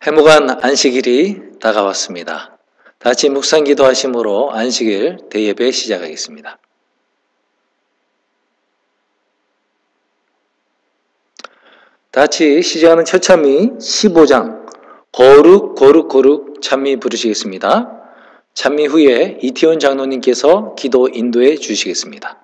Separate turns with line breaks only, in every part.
해묵한 안식일이 다가왔습니다. 다 같이 묵상 기도하심으로 안식일 대예배 시작하겠습니다. 다 같이 시작하는 첫 찬미 15장 거룩 거룩 거룩 찬미 부르시겠습니다. 찬미 후에 이태원 장로님께서 기도 인도해 주시겠습니다.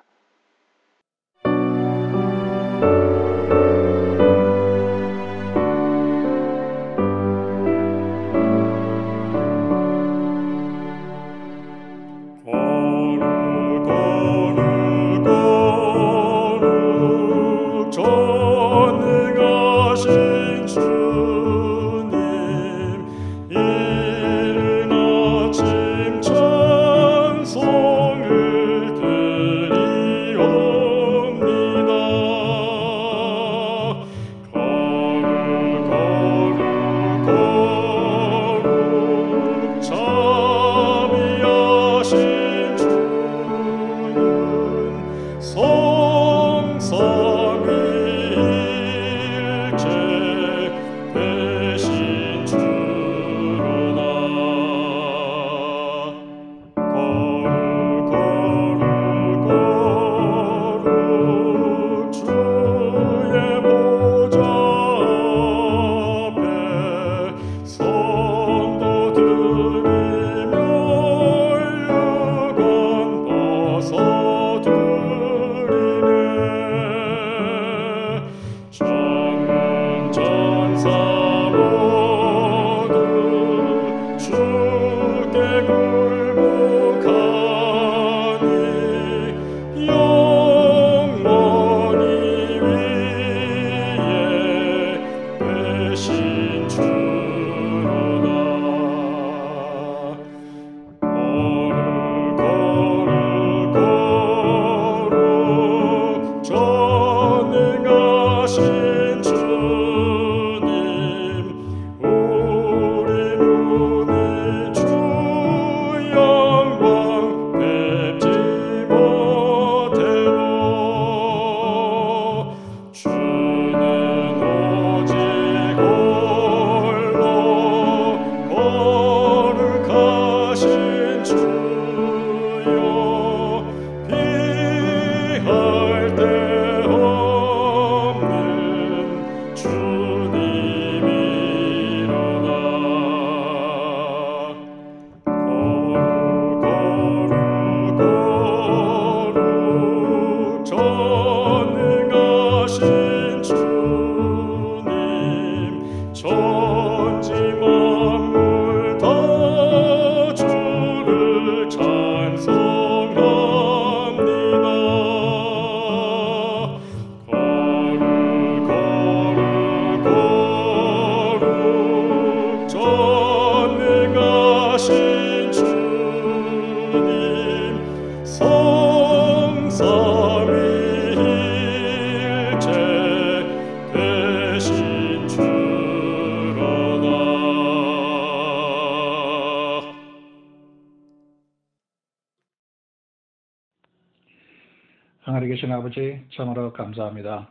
하늘에 계신 아버지, 참으로 감사합니다.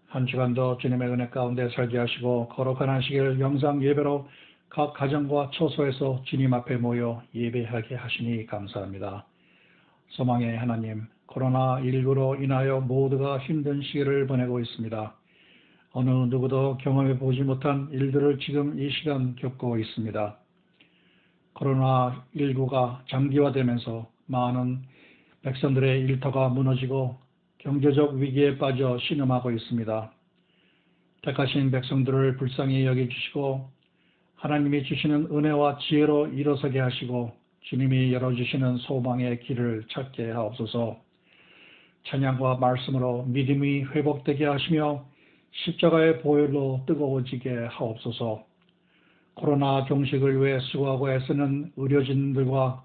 한 주간도 주님의 은혜 가운데 살게 하시고 거룩한 안식일 영상 예배로 각 가정과 처소에서 주님 앞에 모여 예배하게 하시니 감사합니다. 소망의 하나님, 코로나19로 인하여 모두가 힘든 시기를 보내고 있습니다. 어느 누구도 경험해 보지 못한 일들을 지금 이 시간 겪고 있습니다. 코로나19가 장기화되면서 많은 백성들의 일터가 무너지고 경제적 위기에 빠져 신음하고 있습니다. 택하신 백성들을 불쌍히 여겨주시고 하나님이 주시는 은혜와 지혜로 일어서게 하시고 주님이 열어주시는 소망의 길을 찾게 하옵소서. 찬양과 말씀으로 믿음이 회복되게 하시며 십자가의 보혈로 뜨거워지게 하옵소서. 코로나 종식을 위해 수고하고 애쓰는 의료진들과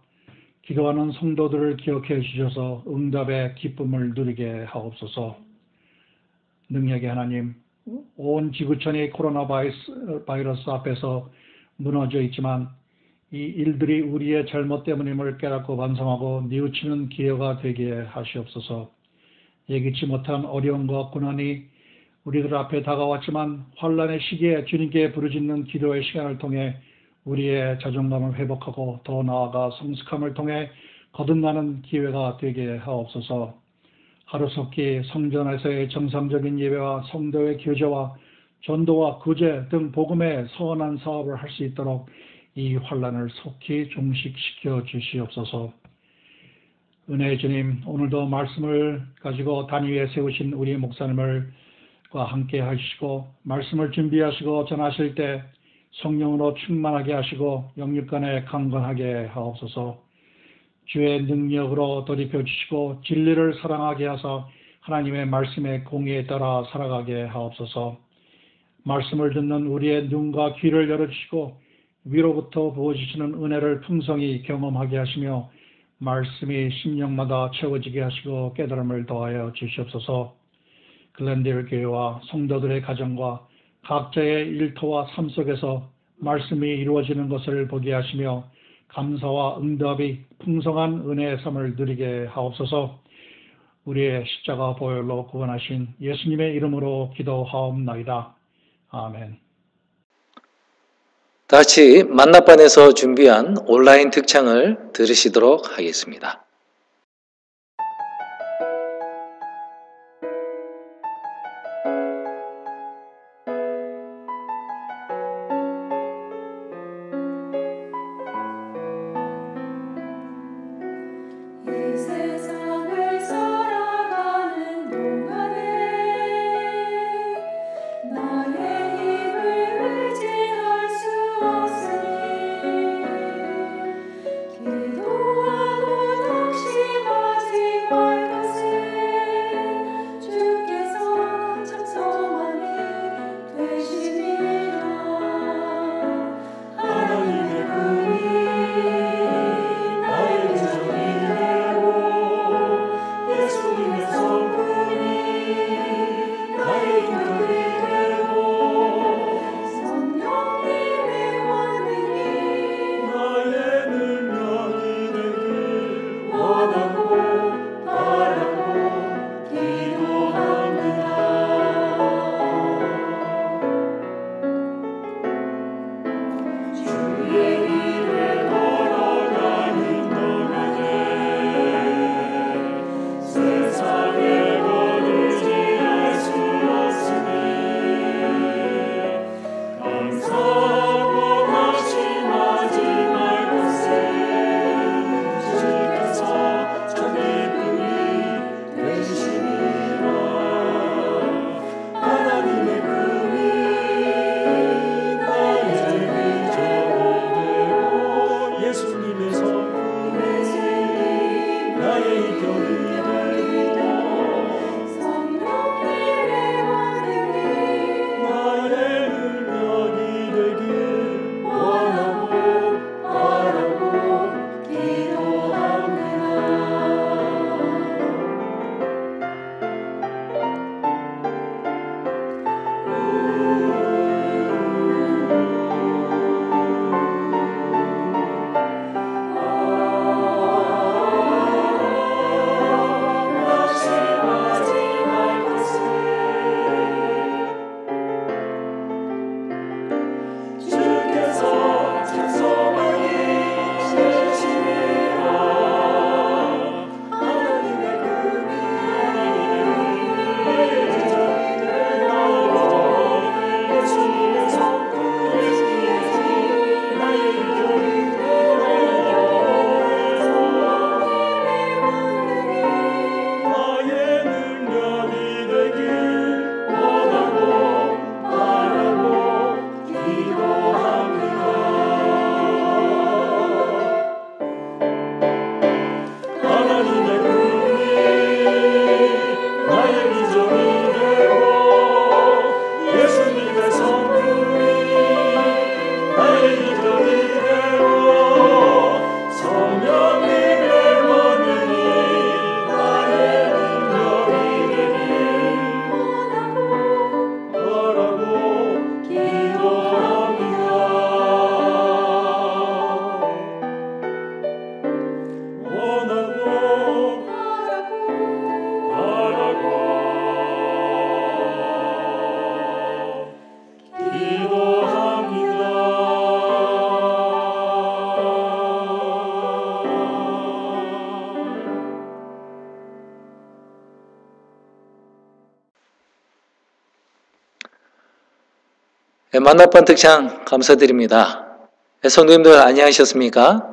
기도하는 성도들을 기억해 주셔서 응답의 기쁨을 누리게 하옵소서. 능력의 하나님, 온 지구촌이 코로나 바이러스 앞에서 무너져 있지만 이 일들이 우리의 잘못 때문임을 깨닫고 반성하고 뉘우치는 기회가 되게 하시옵소서. 예기치 못한 어려움과 고난이 우리들 앞에 다가왔지만 환란의 시기에 주님께 부르짖는 기도의 시간을 통해 우리의 자존감을 회복하고 더 나아가 성숙함을 통해 거듭나는 기회가 되게 하옵소서. 하루속히 성전에서의 정상적인 예배와 성도의 교제와 전도와 구제 등 복음의 선한 사업을 할 수 있도록 이 환란을 속히 종식시켜 주시옵소서. 은혜의 주님, 오늘도 말씀을 가지고 단위에 세우신 우리 목사님과 함께 하시고 말씀을 준비하시고 전하실 때 성령으로 충만하게 하시고 영육간에 강건하게 하옵소서. 주의 능력으로 돌입해 주시고 진리를 사랑하게 하사 하나님의 말씀의 공의에 따라 살아가게 하옵소서. 말씀을 듣는 우리의 눈과 귀를 열어주시고 위로부터 부어주시는 은혜를 풍성히 경험하게 하시며 말씀이 심령마다 채워지게 하시고 깨달음을 더하여 주시옵소서. 글렌데일 교회와 성도들의 가정과 각자의 일터와 삶 속에서 말씀이 이루어지는 것을 보게 하시며 감사와 응답이 풍성한 은혜의 삶을 누리게 하옵소서. 우리의 십자가 보혈로 구원하신 예수님의 이름으로 기도하옵나이다. 아멘.
다시 만나반에서 준비한 온라인 특창을 들으시도록 하겠습니다.
이 세상을 살아가는 동안에 나의 힘을 의지할 수 없으니 기도하고
만나반 특창 감사드립니다. 성도님들 안녕하셨습니까?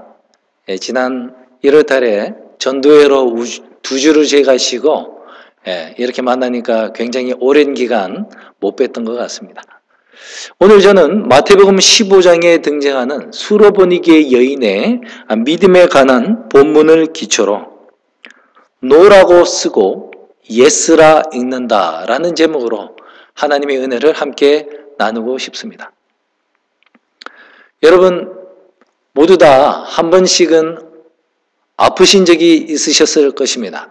지난 1월 달에 전도회로 2주를 제가시고 이렇게 만나니까 굉장히 오랜 기간 못 뵀던 것 같습니다. 오늘 저는 마태복음 15장에 등장하는 수로보니게 여인의 믿음에 관한 본문을 기초로 노라고 쓰고 예스라 읽는다라는 제목으로 하나님의 은혜를 함께 나누고 싶습니다. 여러분 모두 다 한 번씩은 아프신 적이 있으셨을 것입니다.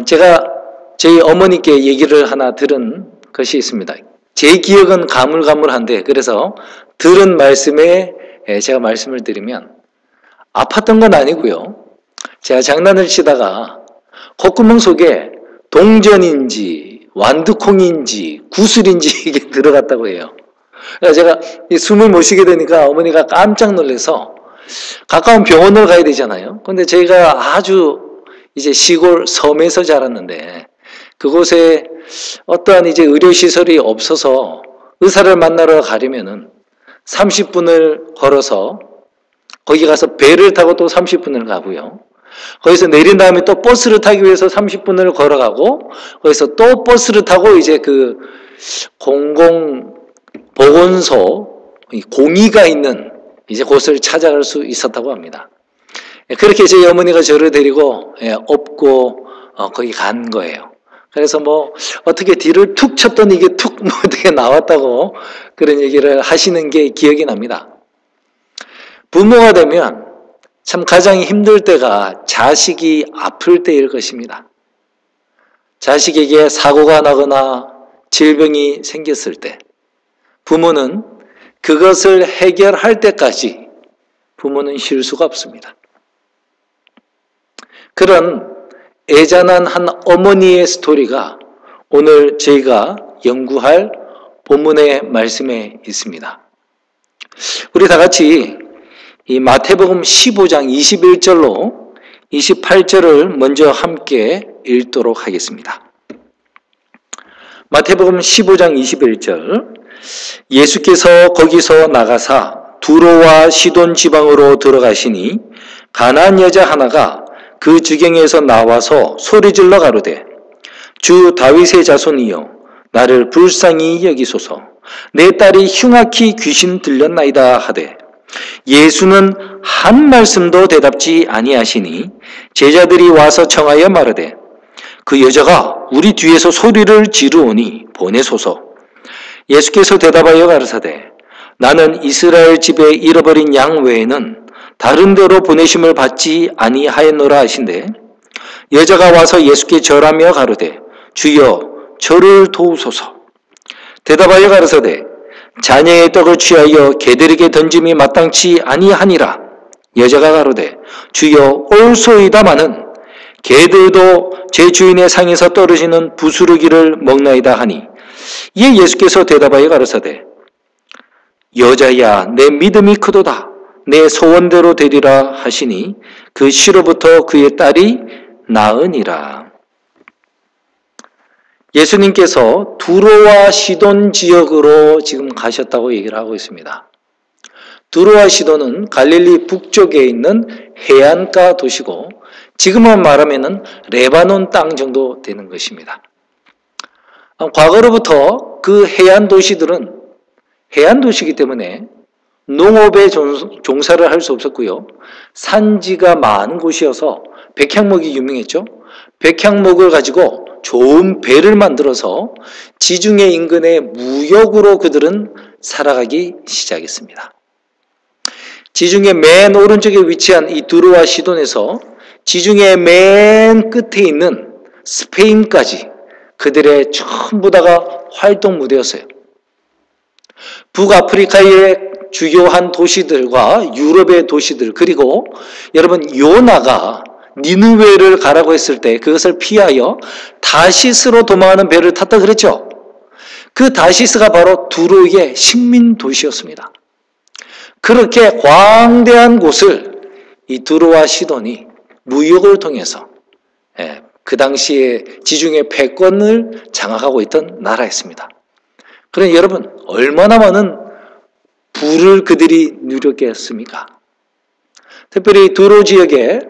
제가 저희 어머니께 얘기를 하나 들은 것이 있습니다. 제 기억은 가물가물한데 그래서 들은 말씀에 제가 말씀을 드리면 아팠던 건 아니고요. 제가 장난을 치다가 콧구멍 속에 동전인지 완두콩인지 구슬인지 이게 들어갔다고 해요. 그래서 제가 숨을 못 쉬게 되니까 어머니가 깜짝 놀라서 가까운 병원을 가야 되잖아요. 근데 저희가 아주 이제 시골 섬에서 자랐는데 그곳에 어떠한 이제 의료시설이 없어서 의사를 만나러 가려면은 30분을 걸어서 거기 가서 배를 타고 또 30분을 가고요. 거기서 내린 다음에 또 버스를 타기 위해서 30분을 걸어가고 거기서 또 버스를 타고 이제 그 공공보건소 공의가 있는 이제 곳을 찾아갈 수 있었다고 합니다. 그렇게 제 어머니가 저를 데리고 업고 거기 간 거예요. 그래서 뭐 어떻게 뒤를 툭 쳤더니 이게 툭 어떻게 나왔다고 그런 얘기를 하시는 게 기억이 납니다. 부모가 되면 참 가장 힘들 때가 자식이 아플 때일 것입니다. 자식에게 사고가 나거나 질병이 생겼을 때 부모는 그것을 해결할 때까지 부모는 쉴 수가 없습니다. 그런 애잔한 한 어머니의 스토리가 오늘 저희가 연구할 본문의 말씀에 있습니다. 우리 다 같이 이 마태복음 15장 21절로 28절을 먼저 함께 읽도록 하겠습니다. 마태복음 15장 21절 예수께서 거기서 나가사 두로와 시돈 지방으로 들어가시니 가나안 여자 하나가 그 주경에서 나와서 소리질러 가로되 주 다윗의 자손이여 나를 불쌍히 여기소서 내 딸이 흉악히 귀신 들렸나이다 하되 예수는 한 말씀도 대답지 아니하시니 제자들이 와서 청하여 말하되 그 여자가 우리 뒤에서 소리를 지르오니 보내소서. 예수께서 대답하여 가르사대 나는 이스라엘 집에 잃어버린 양 외에는 다른 데로 보내심을 받지 아니하였노라 하신대 여자가 와서 예수께 절하며 가로되 주여 저를 도우소서. 대답하여 가르사대 자녀의 떡을 취하여 개들에게 던짐이 마땅치 아니하니라. 여자가 가로되 주여 옳소이다마는 개들도 제 주인의 상에서 떨어지는 부스러기를 먹나이다 하니 이에 예수께서 대답하여 가르사대 여자야 내 믿음이 크도다 내 소원대로 되리라 하시니 그 시로부터 그의 딸이 나으니라. 예수님께서 두로와 시돈 지역으로 지금 가셨다고 얘기를 하고 있습니다. 두로와 시돈은 갈릴리 북쪽에 있는 해안가 도시고 지금은 말하면 레바논 땅 정도 되는 것입니다. 과거로부터 그 해안 도시들은 해안 도시이기 때문에 농업에 종사를 할 수 없었고요. 산지가 많은 곳이어서 백향목이 유명했죠. 백향목을 가지고 좋은 배를 만들어서 지중해 인근의 무역으로 그들은 살아가기 시작했습니다. 지중해 맨 오른쪽에 위치한 이 두로와 시돈에서 지중해 맨 끝에 있는 스페인까지 그들의 전부 다가 활동 무대였어요. 북아프리카의 주요한 도시들과 유럽의 도시들 그리고 여러분 요나가 니느웨를 가라고 했을 때 그것을 피하여 다시스로 도망하는 배를 탔다 그랬죠. 그 다시스가 바로 두로의 식민 도시였습니다. 그렇게 광대한 곳을 이 두로와 시돈이 무역을 통해서 그 당시에 지중해 패권을 장악하고 있던 나라였습니다. 그러니 여러분, 얼마나 많은 부를 그들이 누렸겠습니까? 특별히 두로 지역에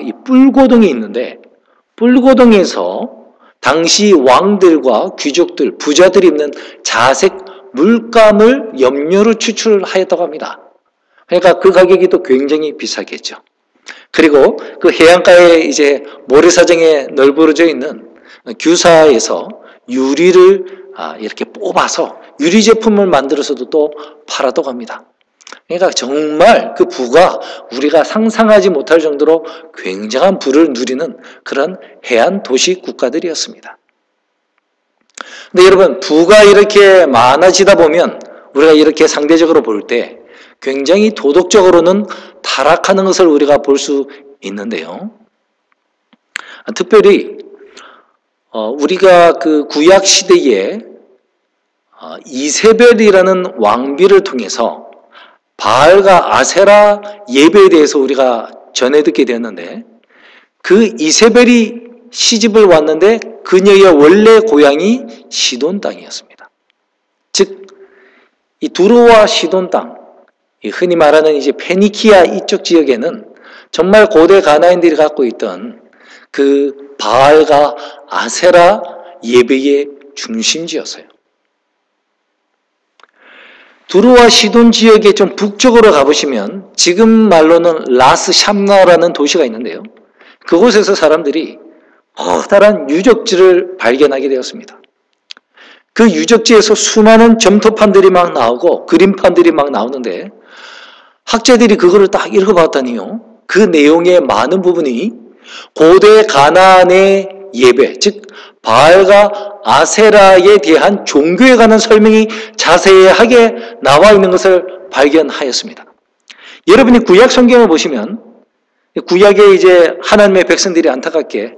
이 뿔고동이 있는데, 뿔고동에서 당시 왕들과 귀족들, 부자들이 입는 자색 물감을 염료로 추출하였다고 합니다. 그러니까 그 가격이 또 굉장히 비싸겠죠. 그리고 그 해안가에 이제 모래사장에 널브러져 있는 규사에서 유리를 이렇게 뽑아서 유리 제품을 만들어서도 또 팔았다고 합니다. 그러니까 정말 그 부가 우리가 상상하지 못할 정도로 굉장한 부를 누리는 그런 해안 도시 국가들이었습니다. 근데 여러분, 부가 이렇게 많아지다 보면 우리가 이렇게 상대적으로 볼 때 굉장히 도덕적으로는 타락하는 것을 우리가 볼 수 있는데요. 특별히 우리가 그 구약 시대에 이세벨이라는 왕비를 통해서 바알과 아세라 예배에 대해서 우리가 전해 듣게 되었는데, 그 이세벨이 시집을 왔는데 그녀의 원래 고향이 시돈 땅이었습니다. 즉, 이 두로와 시돈 땅, 흔히 말하는 이제 페니키아 이쪽 지역에는 정말 고대 가나안들이 갖고 있던 그 바알과 아세라 예배의 중심지였어요. 두로와 시돈 지역의 좀 북쪽으로 가보시면 지금 말로는 라스 샴나라는 도시가 있는데요. 그곳에서 사람들이 커다란 유적지를 발견하게 되었습니다. 그 유적지에서 수많은 점토판들이 막 나오고 그림판들이 막 나오는데, 학자들이 그거를 딱 읽어봤더니요, 그 내용의 많은 부분이 고대 가나안의 예배, 즉 바알과 아세라에 대한 종교에 관한 설명이 자세하게 나와 있는 것을 발견하였습니다. 여러분이 구약 성경을 보시면 구약에 이제 하나님의 백성들이 안타깝게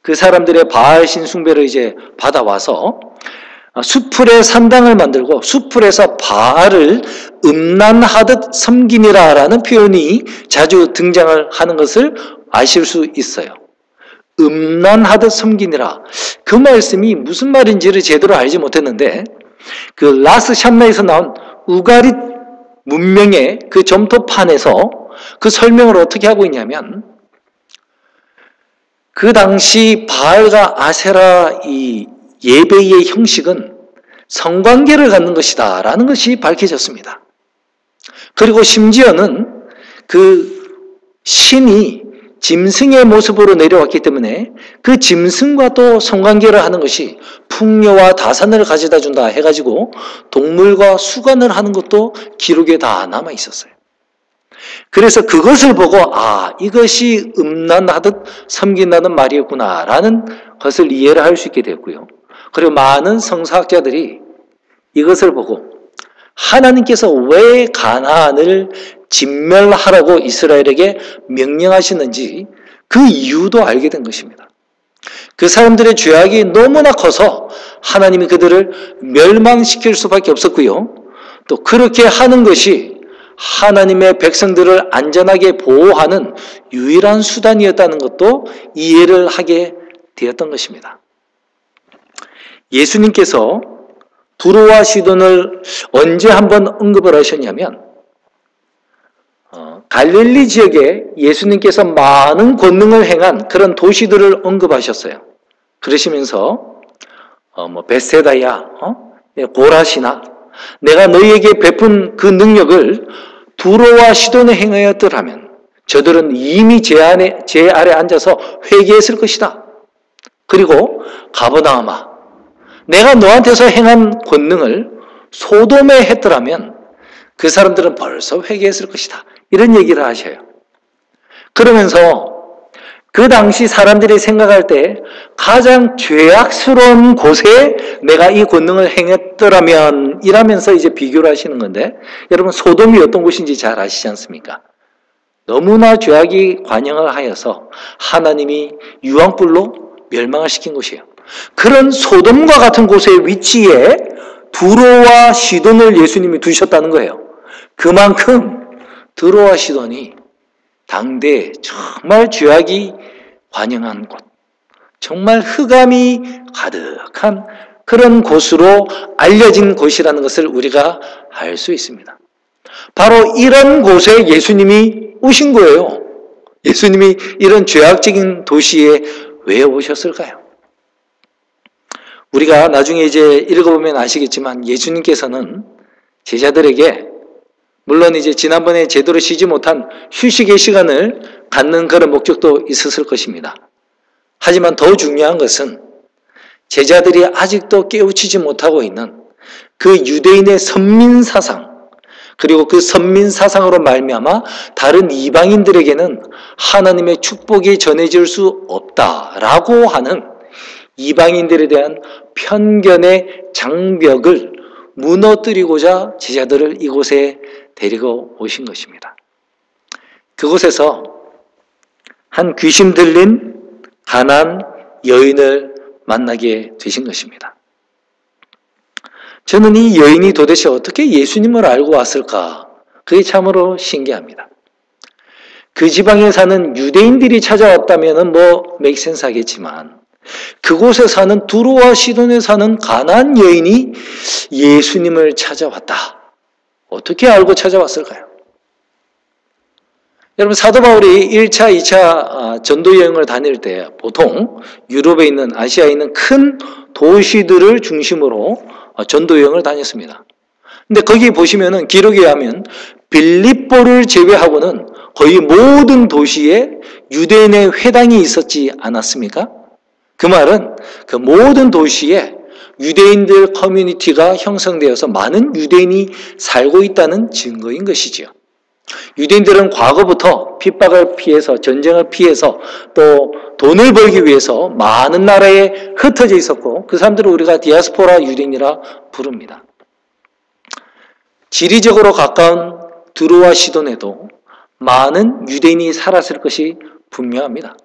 그 사람들의 바알 신 숭배를 이제 받아와서 수풀에 산당을 만들고 수풀에서 바알을 음란하듯 섬기니라라는 표현이 자주 등장을 하는 것을 아실 수 있어요. 음란하듯 섬기니라. 그 말씀이 무슨 말인지를 제대로 알지 못했는데, 그 라스 샴나에서 나온 우가릿 문명의 그 점토판에서 그 설명을 어떻게 하고 있냐면, 그 당시 바알과 아세라 이 예배의 형식은 성관계를 갖는 것이다 라는 것이 밝혀졌습니다. 그리고 심지어는 그 신이 짐승의 모습으로 내려왔기 때문에 그 짐승과 또 성관계를 하는 것이 풍요와 다산을 가져다 준다 해가지고 동물과 수간을 하는 것도 기록에 다 남아 있었어요. 그래서 그것을 보고 이것이 음란하듯 섬긴다는 말이었구나 라는 것을 이해를 할 수 있게 됐고요. 그리고 많은 성사학자들이 이것을 보고 하나님께서 왜 가나안을 진멸하라고 이스라엘에게 명령하시는지 그 이유도 알게 된 것입니다. 그 사람들의 죄악이 너무나 커서 하나님이 그들을 멸망시킬 수밖에 없었고요. 또 그렇게 하는 것이 하나님의 백성들을 안전하게 보호하는 유일한 수단이었다는 것도 이해를 하게 되었던 것입니다. 예수님께서 두로와 시돈을 언제 한번 언급을 하셨냐면, 갈릴리 지역에 예수님께서 많은 권능을 행한 그런 도시들을 언급하셨어요. 그러시면서 베세다야, 고라시나, 내가 너희에게 베푼 그 능력을 두로와 시돈에 행하였더라면 저들은 이미 제 아래 앉아서 회개했을 것이다. 그리고 가버나움아, 내가 너한테서 행한 권능을 소돔에 했더라면 그 사람들은 벌써 회개했을 것이다. 이런 얘기를 하셔요. 그러면서 그 당시 사람들이 생각할 때 가장 죄악스러운 곳에 내가 이 권능을 행했더라면 이라면서 이제 비교를 하시는 건데, 여러분 소돔이 어떤 곳인지 잘 아시지 않습니까? 너무나 죄악이 관영을 하여서 하나님이 유황불로 멸망을 시킨 곳이에요. 그런 소돔과 같은 곳의 위치에 두로와 시돈을 예수님이 두셨다는 거예요. 그만큼 두로와 시돈이 당대 정말 죄악이 관영한 곳, 정말 흑암이 가득한 그런 곳으로 알려진 곳이라는 것을 우리가 알 수 있습니다. 바로 이런 곳에 예수님이 오신 거예요. 예수님이 이런 죄악적인 도시에 왜 오셨을까요? 우리가 나중에 이제 읽어보면 아시겠지만 예수님께서는 제자들에게 물론 이제 지난번에 제대로 쉬지 못한 휴식의 시간을 갖는 그런 목적도 있었을 것입니다. 하지만 더 중요한 것은 제자들이 아직도 깨우치지 못하고 있는 그 유대인의 선민사상, 그리고 그 선민사상으로 말미암아 다른 이방인들에게는 하나님의 축복이 전해질 수 없다라고 하는 이방인들에 대한 편견의 장벽을 무너뜨리고자 제자들을 이곳에 데리고 오신 것입니다. 그곳에서 한 귀신 들린 가난 여인을 만나게 되신 것입니다. 저는 이 여인이 도대체 어떻게 예수님을 알고 왔을까? 그게 참으로 신기합니다. 그 지방에 사는 유대인들이 찾아왔다면 make sense 하겠지만 그곳에 사는 두로와 시돈에 사는 가나안 여인이 예수님을 찾아왔다. 어떻게 알고 찾아왔을까요? 여러분 사도 바울이 1차, 2차 전도 여행을 다닐 때 보통 유럽에 있는 아시아에 있는 큰 도시들을 중심으로 전도 여행을 다녔습니다. 근데 거기 보시면은 기록에 의하면 빌립보를 제외하고는 거의 모든 도시에 유대인의 회당이 있었지 않았습니까? 그 말은 그 모든 도시에 유대인들 커뮤니티가 형성되어서 많은 유대인이 살고 있다는 증거인 것이지요. 유대인들은 과거부터 핍박을 피해서 전쟁을 피해서 또 돈을 벌기 위해서 많은 나라에 흩어져 있었고 그 사람들을 우리가 디아스포라 유대인이라 부릅니다. 지리적으로 가까운 두로와 시돈에도 많은 유대인이 살았을 것이 분명합니다.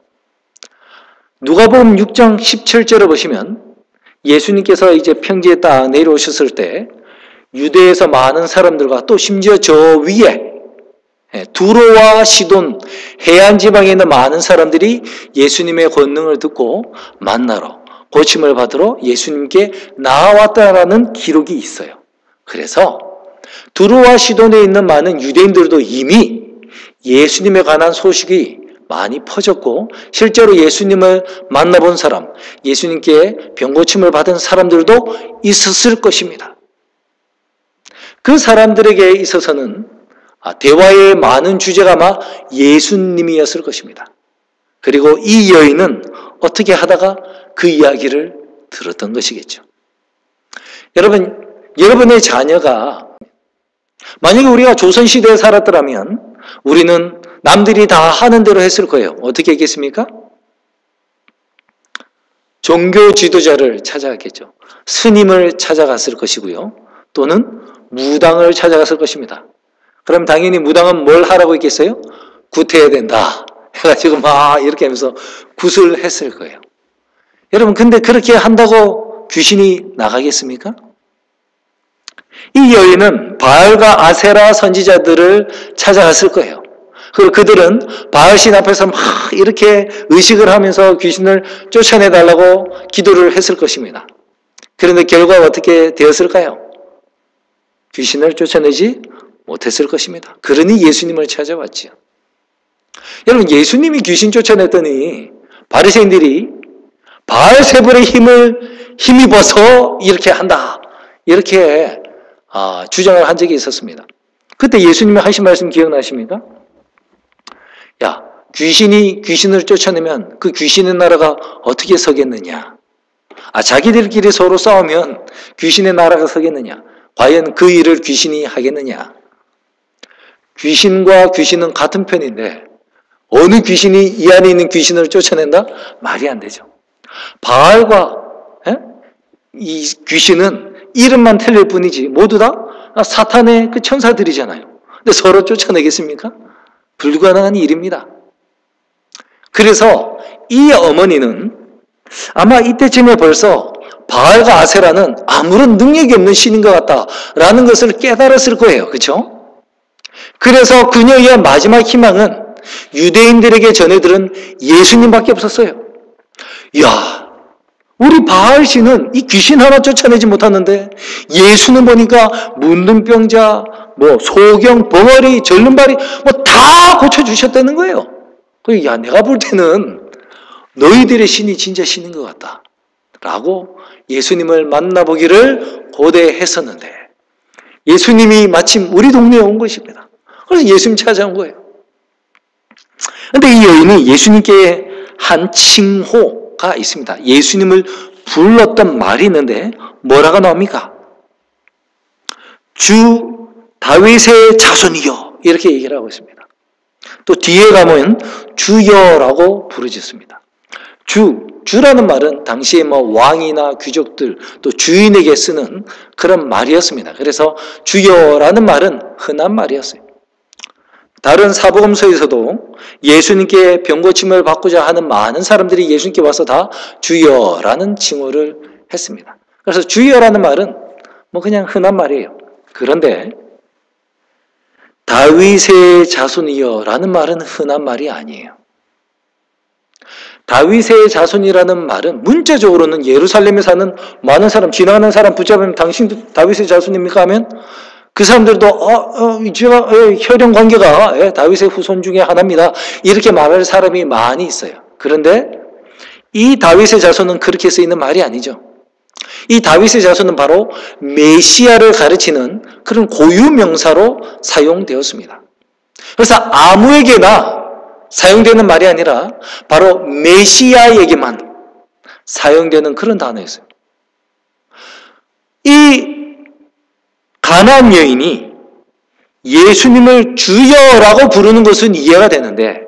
누가복음 6장 17절을 보시면 예수님께서 이제 평지에 딱 내려오셨을 때 유대에서 많은 사람들과 또 심지어 저 위에 두로와 시돈 해안 지방에 있는 많은 사람들이 예수님의 권능을 듣고 만나러 고침을 받으러 예수님께 나아왔다라는 기록이 있어요. 그래서 두로와 시돈에 있는 많은 유대인들도 이미 예수님에 관한 소식이 많이 퍼졌고 실제로 예수님을 만나본 사람, 예수님께 병고침을 받은 사람들도 있었을 것입니다. 그 사람들에게 있어서는 대화의 많은 주제가 아마 예수님이었을 것입니다. 그리고 이 여인은 어떻게 하다가 그 이야기를 들었던 것이겠죠. 여러분의 자녀가 만약에 우리가 조선시대에 살았더라면 우리는 남들이 다 하는 대로 했을 거예요. 어떻게 했겠습니까? 종교 지도자를 찾아갔겠죠. 스님을 찾아갔을 것이고요. 또는 무당을 찾아갔을 것입니다. 그럼 당연히 무당은 뭘 하라고 했겠어요? 구태해야 된다 해가지고 막 이렇게 하면서 굿을 했을 거예요. 여러분 근데 그렇게 한다고 귀신이 나가겠습니까? 이 여인은 바알과 아세라 선지자들을 찾아갔을 거예요. 그리고 그들은 바알신 앞에서 막 이렇게 의식을 하면서 귀신을 쫓아내달라고 기도를 했을 것입니다. 그런데 결과가 어떻게 되었을까요? 귀신을 쫓아내지 못했을 것입니다. 그러니 예수님을 찾아왔지요. 여러분 예수님이 귀신 쫓아냈더니 바리새인들이 바알세불의 힘입어서 이렇게 한다. 이렇게 주장을 한 적이 있었습니다. 그때 예수님이 하신 말씀 기억나십니까? 야, 귀신이 귀신을 쫓아내면 그 귀신의 나라가 어떻게 서겠느냐? 자기들끼리 서로 싸우면 귀신의 나라가 서겠느냐? 과연 그 일을 귀신이 하겠느냐? 귀신과 귀신은 같은 편인데 어느 귀신이 이 안에 있는 귀신을 쫓아낸다? 말이 안 되죠. 바알과 이 귀신은 이름만 틀릴 뿐이지 모두 다 사탄의 그 천사들이잖아요. 근데 서로 쫓아내겠습니까? 불가능한 일입니다. 그래서 이 어머니는 아마 이때쯤에 벌써 바알과 아세라는 아무런 능력이 없는 신인 것 같다라는 것을 깨달았을 거예요. 그렇죠? 그래서 그녀의 마지막 희망은 유대인들에게 전해들은 예수님밖에 없었어요. 이야, 우리 바알신은 이 귀신 하나 쫓아내지 못하는데 예수는 보니까 문둥병자, 소경, 벙어리, 절름발이 다 고쳐주셨다는 거예요. 야, 내가 볼 때는 너희들의 신이 진짜 신인 것 같다 라고 예수님을 만나보기를 고대했었는데 예수님이 마침 우리 동네에 온 것입니다. 그래서 예수님 찾아온 거예요. 그런데 이 여인이 예수님께 한 칭호가 있습니다. 예수님을 불렀던 말이 있는데 뭐라고 나옵니까? 주 다윗의 자손이여, 이렇게 얘기를 하고 있습니다. 또 뒤에 가면 주여라고 부르짖습니다. 주라는 말은 당시에 왕이나 귀족들 또 주인에게 쓰는 그런 말이었습니다. 그래서 주여라는 말은 흔한 말이었어요. 다른 사복음서에서도 예수님께 병고침을 받고자 하는 많은 사람들이 예수님께 와서 다 주여라는 칭호를 했습니다. 그래서 주여라는 말은 그냥 흔한 말이에요. 그런데 다윗의 자손이여라는 말은 흔한 말이 아니에요. 다윗의 자손이라는 말은 문자적으로는 예루살렘에 사는 많은 사람, 지나가는 사람 붙잡으면 당신도 다윗의 자손입니까? 하면 그 사람들도 제가 혈연 관계가 다윗의 후손 중에 하나입니다. 이렇게 말할 사람이 많이 있어요. 그런데 이 다윗의 자손은 그렇게 쓰이는 말이 아니죠. 이 다윗의 자손은 바로 메시아를 가르치는 그런 고유 명사로 사용되었습니다. 그래서 아무에게나 사용되는 말이 아니라 바로 메시아에게만 사용되는 그런 단어였어요. 이 가나안 여인이 예수님을 주여라고 부르는 것은 이해가 되는데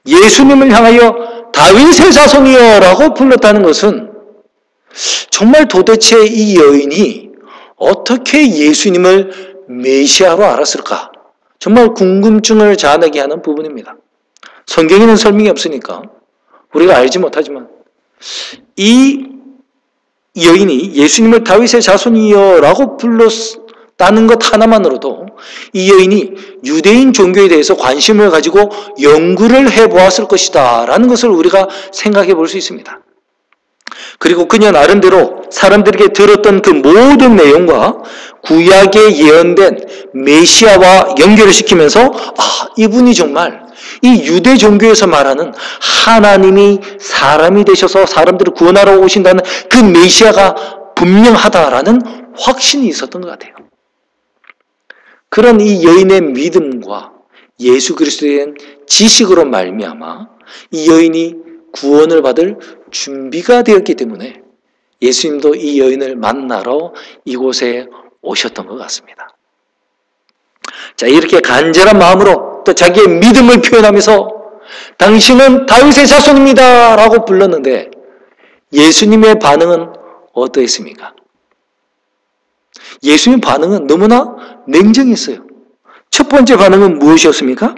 예수님을 향하여 다윗의 자손이여라고 불렀다는 것은 정말 도대체 이 여인이 어떻게 예수님을 메시아로 알았을까? 정말 궁금증을 자아내게 하는 부분입니다. 성경에는 설명이 없으니까 우리가 알지 못하지만 이 여인이 예수님을 다윗의 자손이여라고 불렀다는 것 하나만으로도 이 여인이 유대인 종교에 대해서 관심을 가지고 연구를 해보았을 것이다 라는 것을 우리가 생각해 볼 수 있습니다. 그리고 그녀 나름대로 사람들에게 들었던 그 모든 내용과 구약에 예언된 메시아와 연결을 시키면서 이분이 정말 이 유대 종교에서 말하는 하나님이 사람이 되셔서 사람들을 구원하러 오신다는 그 메시아가 분명하다라는 확신이 있었던 것 같아요. 그런 이 여인의 믿음과 예수 그리스도에 대한 지식으로 말미암아 이 여인이 구원을 받을 준비가 되었기 때문에 예수님도 이 여인을 만나러 이곳에 오셨던 것 같습니다. 자, 이렇게 간절한 마음으로 또 자기의 믿음을 표현하면서 당신은 다윗의 자손입니다 라고 불렀는데 예수님의 반응은 어떠했습니까? 예수님의 반응은 너무나 냉정했어요. 첫 번째 반응은 무엇이었습니까?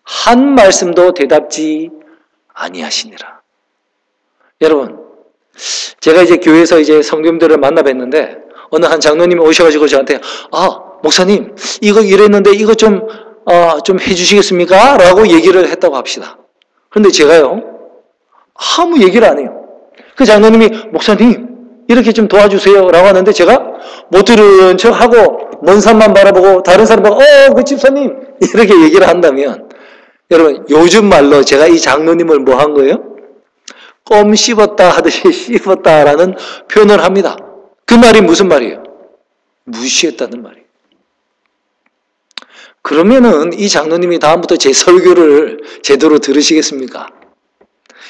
한 말씀도 대답지 아니하시니라. 여러분, 제가 이제 교회에서 성도님들을 만나 뵀는데 어느 한 장로님이 오셔가지고 저한테 목사님 이거 이랬는데 이거 좀 해주시겠습니까? 라고 얘기를 했다고 합시다. 그런데 제가요 아무 얘기를 안 해요. 그 장로님이 목사님 이렇게 좀 도와주세요 라고 하는데 제가 못 들은 척 하고 먼 산만 바라보고 다른 사람 보고 그 집사님 이렇게 얘기를 한다면 여러분 요즘 말로 제가 이 장로님을 뭐 한 거예요? 껌 씹었다 하듯이 씹었다라는 표현을 합니다. 그 말이 무슨 말이에요? 무시했다는 말이에요. 그러면은 이 장로님이 다음부터 제 설교를 제대로 들으시겠습니까?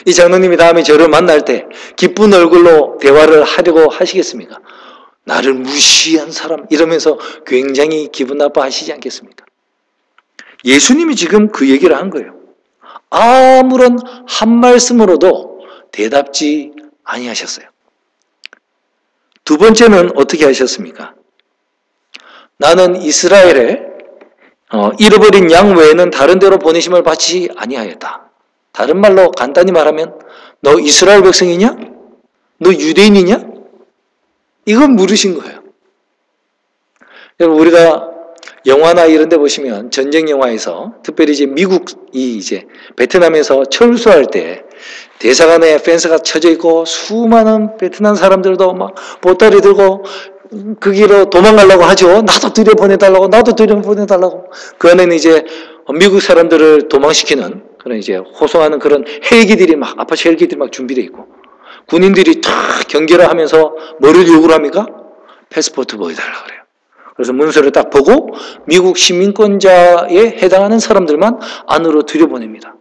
이 장로님이 다음에 저를 만날 때 기쁜 얼굴로 대화를 하려고 하시겠습니까? 나를 무시한 사람 이러면서 굉장히 기분 나빠하시지 않겠습니까? 예수님이 지금 그 얘기를 한 거예요. 아무런 한 말씀으로도 대답지 아니하셨어요. 두 번째는 어떻게 하셨습니까? 나는 이스라엘에 잃어버린 양 외에는 다른 데로 보내심을 받지 아니하였다. 다른 말로 간단히 말하면 너 이스라엘 백성이냐? 너 유대인이냐? 이건 물으신 거예요. 여러분 우리가 영화나 이런 데 보시면 전쟁 영화에서 특별히 이제 미국이 이제 베트남에서 철수할 때 대사관에 펜스가 쳐져 있고 수많은 베트남 사람들도 막 보따리 들고 그 길로 도망가려고 하죠. 나도 들여보내달라고, 나도 들여보내달라고. 그 안에는 이제 미국 사람들을 도망시키는 그런 이제 호송하는 그런 헬기들이 막 아파치 헬기들이 막 준비되어 있고 군인들이 다 경계를 하면서 뭐를 요구를 합니까? 패스포트 보여달라고 그래요. 그래서 문서를 딱 보고 미국 시민권자에 해당하는 사람들만 안으로 들여보냅니다.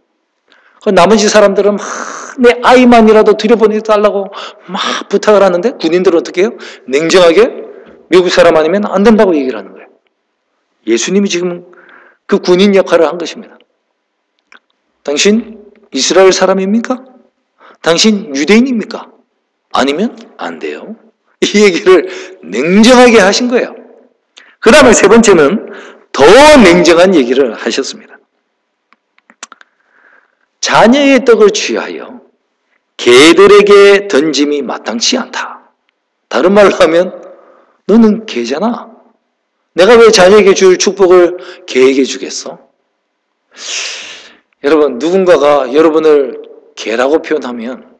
나머지 사람들은 막 내 아이만이라도 들여보내달라고 막 부탁을 하는데 군인들은 어떻게 해요? 냉정하게 미국 사람 아니면 안 된다고 얘기를 하는 거예요. 예수님이 지금 그 군인 역할을 한 것입니다. 당신 이스라엘 사람입니까? 당신 유대인입니까? 아니면 안 돼요. 이 얘기를 냉정하게 하신 거예요. 그 다음에 세 번째는 더 냉정한 얘기를 하셨습니다. 자녀의 떡을 취하여 개들에게 던짐이 마땅치 않다. 다른 말로 하면 너는 개잖아. 내가 왜 자녀에게 줄 축복을 개에게 주겠어? 여러분, 누군가가 여러분을 개라고 표현하면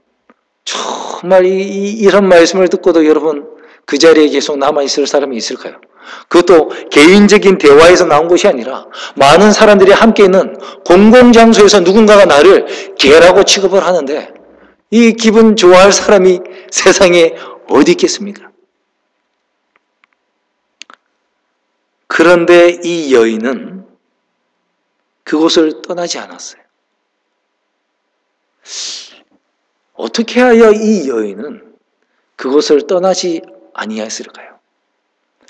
정말 이런 말씀을 듣고도 여러분 그 자리에 계속 남아있을 사람이 있을까요? 그것도 개인적인 대화에서 나온 것이 아니라 많은 사람들이 함께 있는 공공장소에서 누군가가 나를 개라고 취급을 하는데 이 기분 좋아할 사람이 세상에 어디 있겠습니까? 그런데 이 여인은 그곳을 떠나지 않았어요. 어떻게 하여 이 여인은 그곳을 떠나지 아니했을까요?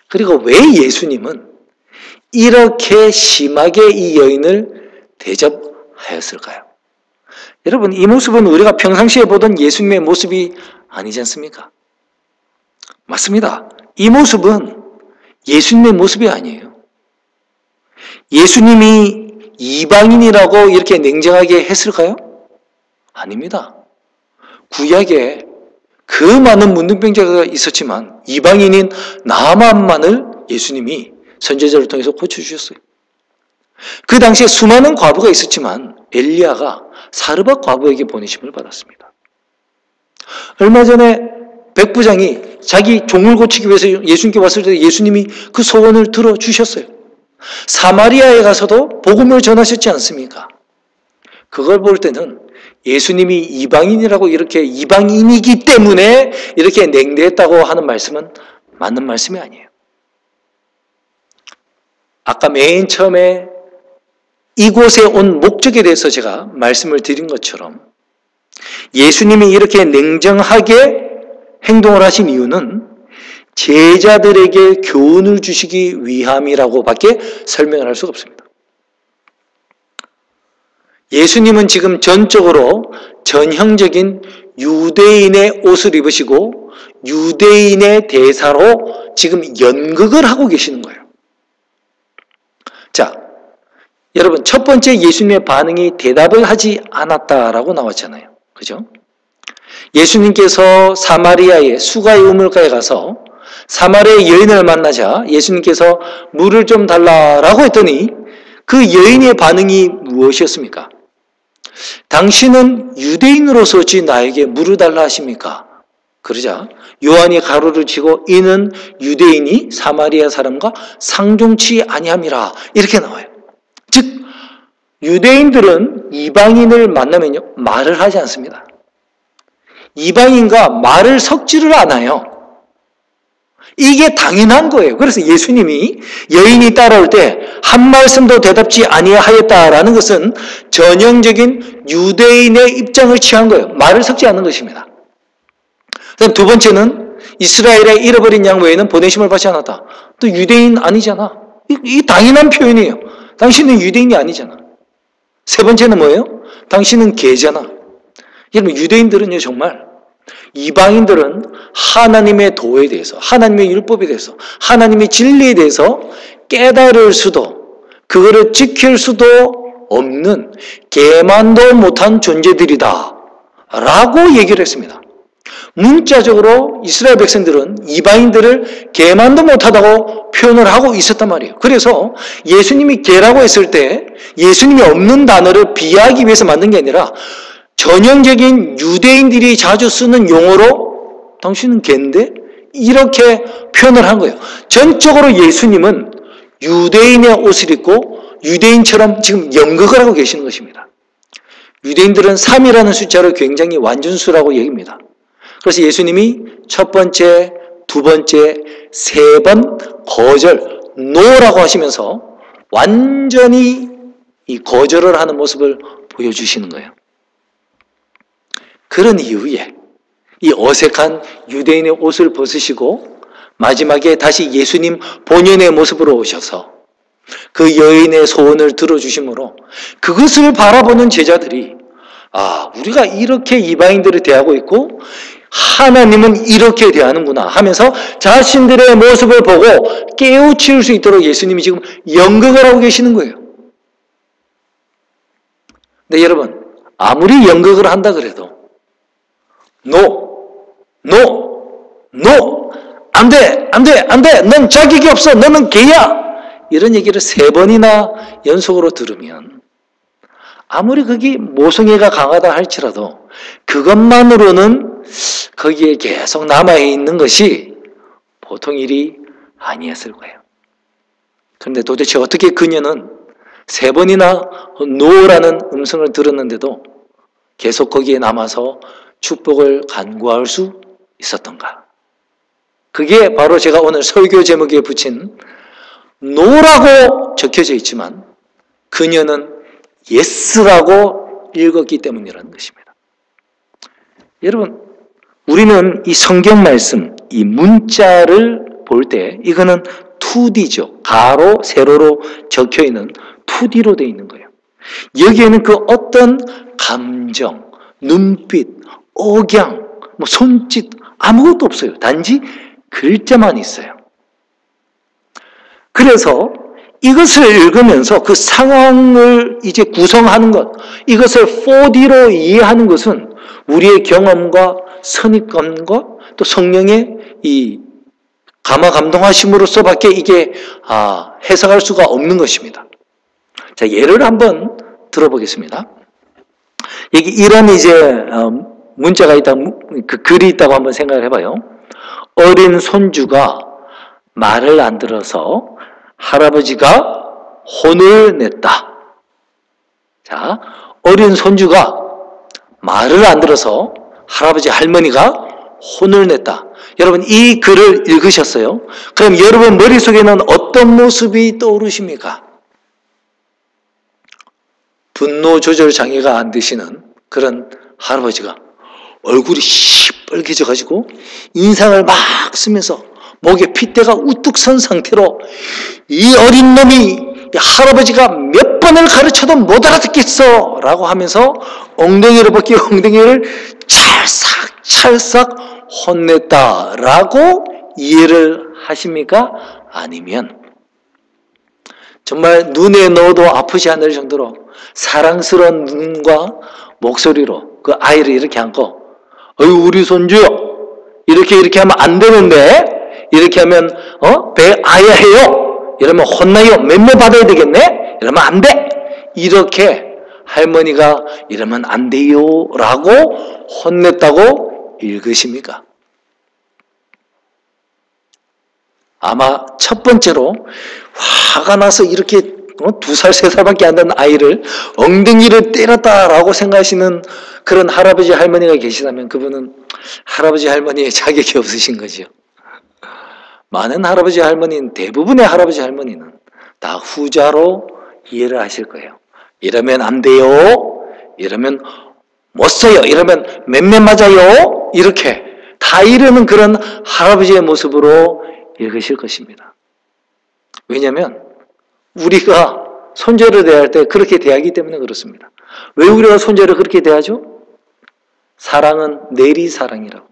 그리고 왜 예수님은 이렇게 심하게 이 여인을 대접하였을까요? 여러분, 이 모습은 우리가 평상시에 보던 예수님의 모습이 아니지 않습니까? 맞습니다. 이 모습은 예수님의 모습이 아니에요. 예수님이 이방인이라고 이렇게 냉정하게 했을까요? 아닙니다. 구약에 그 많은 문둥병자가 있었지만 이방인인 나만만을 예수님이 선지자를 통해서 고쳐주셨어요. 그 당시에 수많은 과부가 있었지만 엘리야가 사르밧 과부에게 보내심을 받았습니다. 얼마 전에 백부장이 자기 종을 고치기 위해서 예수님께 왔을 때 예수님이 그 소원을 들어주셨어요. 사마리아에 가서도 복음을 전하셨지 않습니까? 그걸 볼 때는 예수님이 이방인이라고 이렇게 이방인이기 때문에 이렇게 냉대했다고 하는 말씀은 맞는 말씀이 아니에요. 아까 맨 처음에 이곳에 온 목적에 대해서 제가 말씀을 드린 것처럼 예수님이 이렇게 냉정하게 행동을 하신 이유는 제자들에게 교훈을 주시기 위함이라고밖에 설명을 할 수가 없습니다. 예수님은 지금 전적으로 전형적인 유대인의 옷을 입으시고 유대인의 대사로 지금 연극을 하고 계시는 거예요. 자, 여러분, 첫 번째 예수님의 반응이 대답을 하지 않았다라고 나왔잖아요. 그죠? 예수님께서 사마리아의 수가의 우물가에 가서 사마리아의 여인을 만나자 예수님께서 물을 좀 달라라고 했더니 그 여인의 반응이 무엇이었습니까? 당신은 유대인으로서 어찌 나에게 물을 달라 하십니까? 그러자 요한이 가로를 치고 이는 유대인이 사마리아 사람과 상종치 아니함이라 이렇게 나와요. 즉 유대인들은 이방인을 만나면요 말을 하지 않습니다. 이방인과 말을 섞지를 않아요. 이게 당연한 거예요. 그래서 예수님이 여인이 따라올 때 한 말씀도 대답지 아니하였다라는 것은 전형적인 유대인의 입장을 취한 거예요. 말을 섞지 않는 것입니다. 그다음 두 번째는 이스라엘의 잃어버린 양 외에는 보내심을 받지 않았다. 또 유대인 아니잖아. 이 당연한 표현이에요. 당신은 유대인이 아니잖아. 세 번째는 뭐예요? 당신은 개잖아. 여러분, 유대인들은요 정말 이방인들은 하나님의 도에 대해서, 하나님의 율법에 대해서, 하나님의 진리에 대해서 깨달을 수도 그거를 지킬 수도 없는 개만도 못한 존재들이다 라고 얘기를 했습니다. 문자적으로 이스라엘 백성들은 이방인들을 개만도 못하다고 표현을 하고 있었단 말이에요. 그래서 예수님이 개라고 했을 때 예수님이 없는 단어를 비하하기 위해서 만든 게 아니라 전형적인 유대인들이 자주 쓰는 용어로 당신은 개인데 이렇게 표현을 한 거예요. 전적으로 예수님은 유대인의 옷을 입고 유대인처럼 지금 연극을 하고 계시는 것입니다. 유대인들은 3이라는 숫자를 굉장히 완전수라고 얘기합니다. 그래서 예수님이 첫 번째, 두 번째, 세 번 거절, 노라고 하시면서 완전히 이 거절을 하는 모습을 보여주시는 거예요. 그런 이후에 이 어색한 유대인의 옷을 벗으시고 마지막에 다시 예수님 본연의 모습으로 오셔서 그 여인의 소원을 들어주심으로 그것을 바라보는 제자들이 우리가 이렇게 이방인들을 대하고 있고 하나님은 이렇게 대하는구나 하면서 자신들의 모습을 보고 깨우칠 수 있도록 예수님이 지금 연극을 하고 계시는 거예요. 근데 여러분, 아무리 연극을 한다 그래도 No, 안 돼, 넌 자격이 없어, 너는 개야. 이런 얘기를 3번이나 연속으로 들으면 아무리 그게 모성애가 강하다 할지라도 그것만으로는 거기에 계속 남아있는 것이 보통 일이 아니었을 거예요. 그런데 도대체 어떻게 그녀는 3번이나 노라는 음성을 들었는데도 계속 거기에 남아서 축복을 간구할 수 있었던가? 그게 바로 제가 오늘 설교 제목에 붙인 노라고 적혀져 있지만 그녀는 예스라고 읽었기 때문이라는 것입니다. 여러분, 우리는 이 성경 말씀, 이 문자를 볼 때 이거는 2D죠. 가로, 세로로 적혀 있는 2D로 되어 있는 거예요. 여기에는 그 어떤 감정, 눈빛, 억양, 손짓 아무것도 없어요. 단지 글자만 있어요. 그래서 이것을 읽으면서 그 상황을 이제 구성하는 것, 이것을 4D로 이해하는 것은 우리의 경험과 선입견과 또 성령의 이 감화감동하심으로서밖에 이게 해석할 수가 없는 것입니다. 자, 예를 한번 들어보겠습니다. 여기 이런 이제 문자가 있다, 그 글이 있다고 한번 생각을 해봐요. 어린 손주가 말을 안 들어서 할아버지가 혼을 냈다. 자, 어린 손주가 말을 안 들어서 할아버지 할머니가 혼을 냈다. 여러분, 이 글을 읽으셨어요? 그럼 여러분 머릿속에는 어떤 모습이 떠오르십니까? 분노 조절 장애가 안 되시는 그런 할아버지가 얼굴이 시뻘개져가지고 인상을 막 쓰면서 목에 핏대가 우뚝 선 상태로 이 어린 놈이 할아버지가 몇 번을 가르쳐도 못 알아듣겠어 라고 하면서 엉덩이를 벗기고 엉덩이를 찰싹 혼냈다라고 이해를 하십니까? 아니면 정말 눈에 넣어도 아프지 않을 정도로 사랑스러운 눈과 목소리로 그 아이를 이렇게 안고 어유 우리 손주요, 이렇게 하면 안 되는데, 이렇게 하면 배 아야 해요, 이러면 혼나요, 멘모 받아야 되겠네, 이러면 안 돼, 이렇게 할머니가 이러면 안 돼요 라고 혼냈다고 읽으십니까? 아마 첫 번째로 화가 나서 이렇게 2살, 3살밖에 안 된 아이를 엉덩이를 때렸다라고 생각하시는 그런 할아버지, 할머니가 계시다면 그분은 할아버지, 할머니의 자격이 없으신 거죠. 많은 할아버지, 할머니는, 대부분의 할아버지, 할머니는 다 후자로 이해를 하실 거예요. 이러면 안 돼요, 이러면 못 써요, 이러면 맴매 맞아요, 이렇게 다 이러는 그런 할아버지의 모습으로 읽으실 것입니다. 왜냐하면 우리가 손자를 대할 때 그렇게 대하기 때문에 그렇습니다. 왜 우리가 손자를 그렇게 대하죠? 사랑은 내리사랑이라고.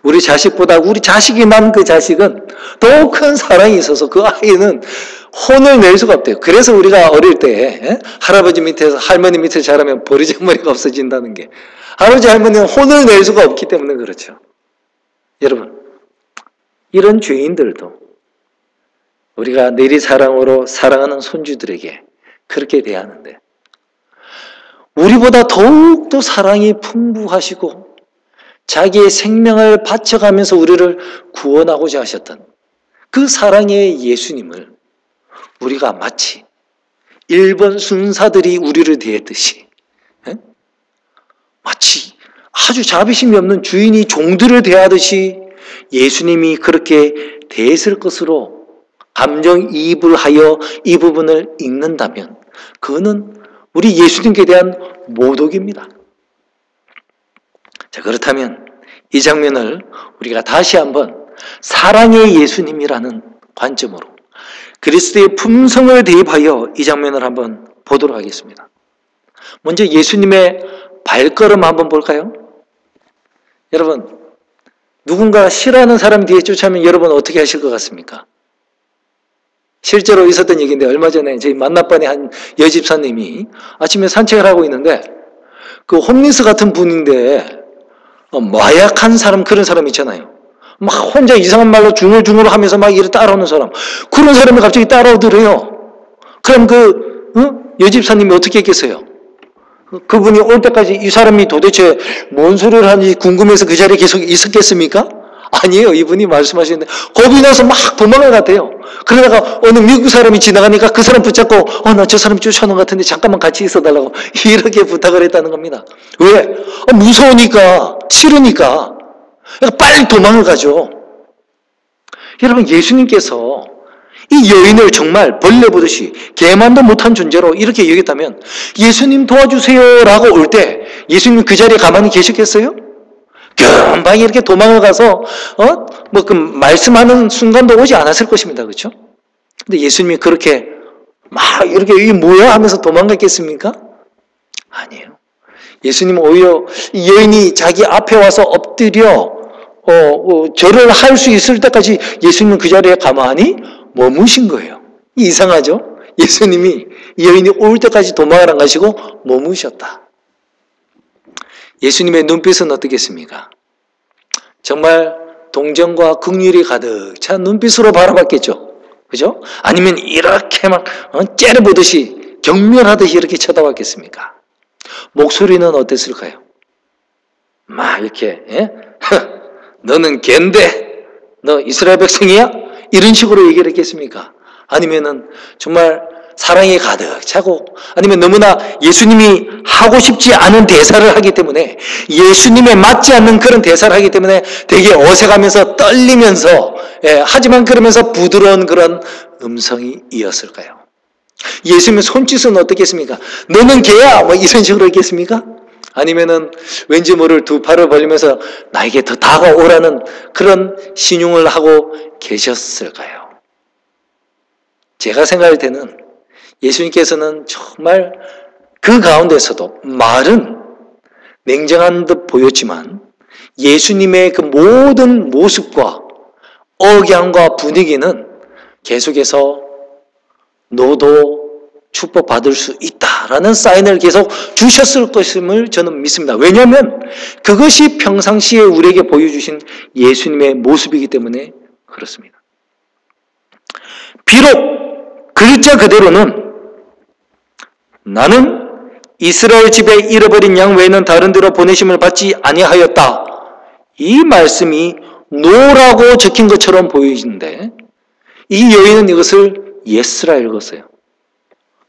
우리 자식보다 우리 자식이 낳은 그 자식은 더 큰 사랑이 있어서 그 아이는 혼을 낼 수가 없대요. 그래서 우리가 어릴 때 할아버지 밑에서 할머니 밑에서 자라면 버르장머리가 없어진다는 게, 할아버지 할머니는 혼을 낼 수가 없기 때문에 그렇죠. 여러분, 이런 죄인들도 우리가 내리사랑으로 사랑하는 손주들에게 그렇게 대하는데, 우리보다 더욱더 사랑이 풍부하시고 자기의 생명을 바쳐가면서 우리를 구원하고자 하셨던 그 사랑의 예수님을 우리가 마치 일본 순사들이 우리를 대했듯이, 마치 아주 자비심이 없는 주인이 종들을 대하듯이 예수님이 그렇게 대했을 것으로 감정이입을 하여 이 부분을 읽는다면 그거는 우리 예수님께 대한 모독입니다. 자, 그렇다면 이 장면을 우리가 다시 한번 사랑의 예수님이라는 관점으로 그리스도의 품성을 대입하여 이 장면을 한번 보도록 하겠습니다. 먼저 예수님의 발걸음 한번 볼까요? 여러분, 누군가 싫어하는 사람 뒤에 쫓아오면 여러분 어떻게 하실 것 같습니까? 실제로 있었던 얘기인데, 얼마 전에 저희 만나반의 한 여집사님이 아침에 산책을 하고 있는데 그 홈리스 같은 분인데 마약한 사람, 그런 사람 있잖아요. 막 혼자 이상한 말로 중얼중얼 하면서 막 이렇게 따라오는 사람, 그런 사람이 갑자기 따라오더래요. 그럼 여집사님이 어떻게 했겠어요? 그분이 올 때까지 이 사람이 도대체 뭔 소리를 하는지 궁금해서 그 자리에 계속 있었겠습니까? 아니에요. 이분이 말씀하시는데 겁이 나서 막 도망을 갔대요. 그러다가 어느 미국 사람이 지나가니까 그 사람 붙잡고 나 저 사람 쫓아오는 것 같은데 잠깐만 같이 있어달라고 이렇게 부탁을 했다는 겁니다. 왜? 무서우니까, 싫으니까. 그러니까 빨리 도망을 가죠. 여러분, 예수님께서 이 여인을 정말 벌레 보듯이 개만도 못한 존재로 이렇게 여겼다면 예수님 도와주세요 라고 올 때 예수님 그 자리에 가만히 계셨겠어요? 금방 이렇게 도망을 가서 그 말씀하는 순간도 오지 않았을 것입니다. 그렇죠? 근데 예수님이 그렇게 막 이렇게 이게 뭐야 하면서 도망갔겠습니까? 아니에요. 예수님은 오히려 이 여인이 자기 앞에 와서 엎드려 절을 할 수 있을 때까지 예수님은 그 자리에 가만히 머무신 거예요. 이상하죠? 예수님이 이 여인이 올 때까지 도망을 안 가시고 머무셨다. 예수님의 눈빛은 어떻겠습니까? 정말 동정과 긍휼이 가득 찬 눈빛으로 바라봤겠죠. 그죠? 아니면 이렇게 막 째려보듯이 경멸하듯이 이렇게 쳐다봤겠습니까? 목소리는 어땠을까요? 막 이렇게 너는 갠데? 너 이스라엘 백성이야? 이런 식으로 얘기를 했겠습니까? 아니면은 정말 사랑이 가득 차고, 아니면 너무나 예수님이 하고 싶지 않은 대사를 하기 때문에, 예수님에 맞지 않는 그런 대사를 하기 때문에 되게 어색하면서 떨리면서, 하지만 그러면서 부드러운 그런 음성이 이었을까요? 예수님의 손짓은 어떻겠습니까? 너는 개야! 뭐 이런 식으로 했겠습니까? 아니면은 왠지 모를 두 팔을 벌리면서 나에게 더 다가오라는 그런 신용을 하고 계셨을까요? 제가 생각할 때는 예수님께서는 정말 그 가운데서도 말은 냉정한 듯 보였지만 예수님의 그 모든 모습과 억양과 분위기는 계속해서 너도 축복받을 수 있다라는 사인을 계속 주셨을 것임을 저는 믿습니다. 왜냐하면 그것이 평상시에 우리에게 보여주신 예수님의 모습이기 때문에 그렇습니다. 비록 글자 그대로는 나는 이스라엘 집에 잃어버린 양 외에는 다른 데로 보내심을 받지 아니하였다. 이 말씀이 노라고 적힌 것처럼 보이는데 이 여인은 이것을 예스라 읽었어요.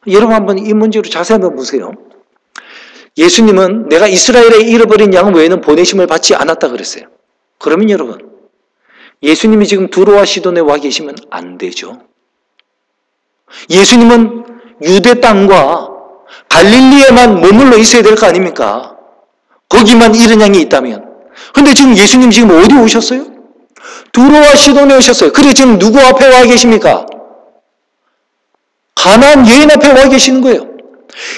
여러분 한번 이 문제로 자세히 한번 보세요. 예수님은 내가 이스라엘에 잃어버린 양 외에는 보내심을 받지 않았다 그랬어요. 그러면 여러분, 예수님이 지금 두로와 시돈에 와 계시면 안 되죠. 예수님은 유대 땅과 갈릴리에만 머물러 있어야 될 거 아닙니까? 거기만 잃은 양이 있다면. 근데 지금 예수님 지금 어디 오셨어요? 두로와 시돈에 오셨어요. 그래 지금 누구 앞에 와 계십니까? 가나안 여인 앞에 와 계시는 거예요.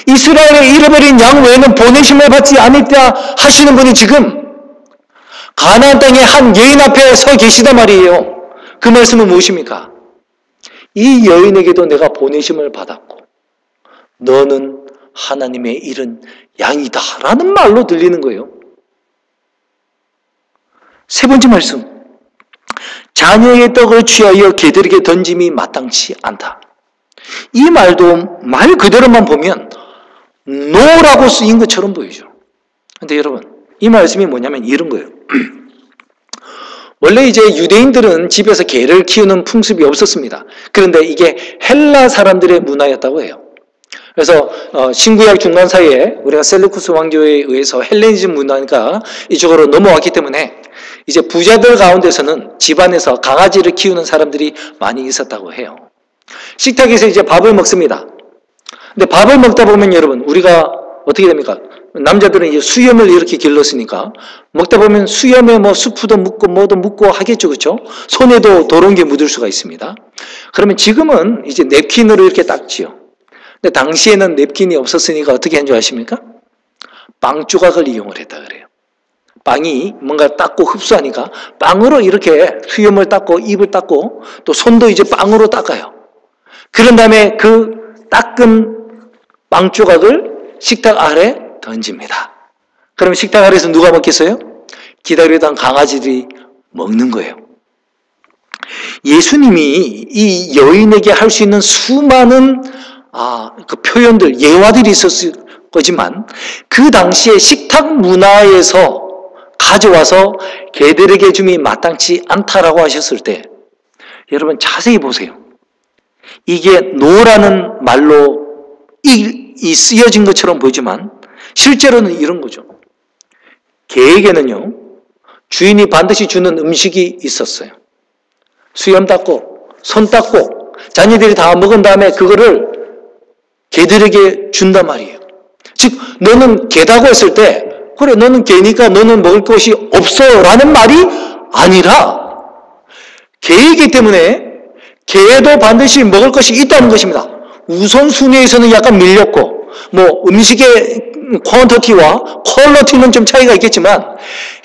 이스라엘에 잃어버린 양 외에는 보내심을 받지 않았다 하시는 분이 지금 가나안 땅의 한 여인 앞에 서 계시단 말이에요. 그 말씀은 무엇입니까? 이 여인에게도 내가 보내심을 받았고 너는 하나님의 잃은 양이다 라는 말로 들리는 거예요. 세 번째 말씀, 자녀의 떡을 취하여 개들에게 던짐이 마땅치 않다. 이 말도 말 그대로만 보면 노라고 쓰인 것처럼 보이죠. 근데 여러분, 이 말씀이 뭐냐면 이런 거예요. 원래 이제 유대인들은 집에서 개를 키우는 풍습이 없었습니다. 그런데 이게 헬라 사람들의 문화였다고 해요. 그래서 신구약 중간 사이에 우리가 셀루쿠스 왕조에 의해서 헬레니즘 문화가 이쪽으로 넘어왔기 때문에 이제 부자들 가운데서는 집안에서 강아지를 키우는 사람들이 많이 있었다고 해요. 식탁에서 이제 밥을 먹습니다. 근데 밥을 먹다 보면 여러분, 우리가 어떻게 됩니까? 남자들은 이제 수염을 이렇게 길렀으니까 먹다 보면 수염에 뭐 수프도 묻고 뭐도 묻고 하겠죠, 그렇죠? 손에도 더러운 게 묻을 수가 있습니다. 그러면 지금은 이제 냅킨으로 이렇게 닦지요. 근데 당시에는 냅킨이 없었으니까 어떻게 한 줄 아십니까? 빵 조각을 이용을 했다 그래요. 빵이 뭔가 닦고 흡수하니까 빵으로 이렇게 수염을 닦고 입을 닦고 또 손도 이제 빵으로 닦아요. 그런 다음에 그 닦은 빵 조각을 식탁 아래 던집니다. 그러면 식탁 아래에서 누가 먹겠어요? 기다리던 강아지들이 먹는 거예요. 예수님이 이 여인에게 할 수 있는 수많은 그 표현들, 예화들이 있었을 거지만 그 당시에 식탁 문화에서 가져와서 개들에게 줌이 마땅치 않다라고 하셨을 때 여러분 자세히 보세요. 이게 노라는 말로 이 쓰여진 것처럼 보이지만 실제로는 이런 거죠. 개에게는요, 주인이 반드시 주는 음식이 있었어요. 수염 닦고 손 닦고 자녀들이 다 먹은 다음에 그거를 개들에게 준단 말이에요. 즉 너는 개다고 했을 때 그래 너는 개니까 너는 먹을 것이 없어 라는 말이 아니라 개이기 때문에 개도 반드시 먹을 것이 있다는 것입니다. 우선순위에서는 약간 밀렸고 뭐 음식의 퀀터티와 퀄러티는 좀 차이가 있겠지만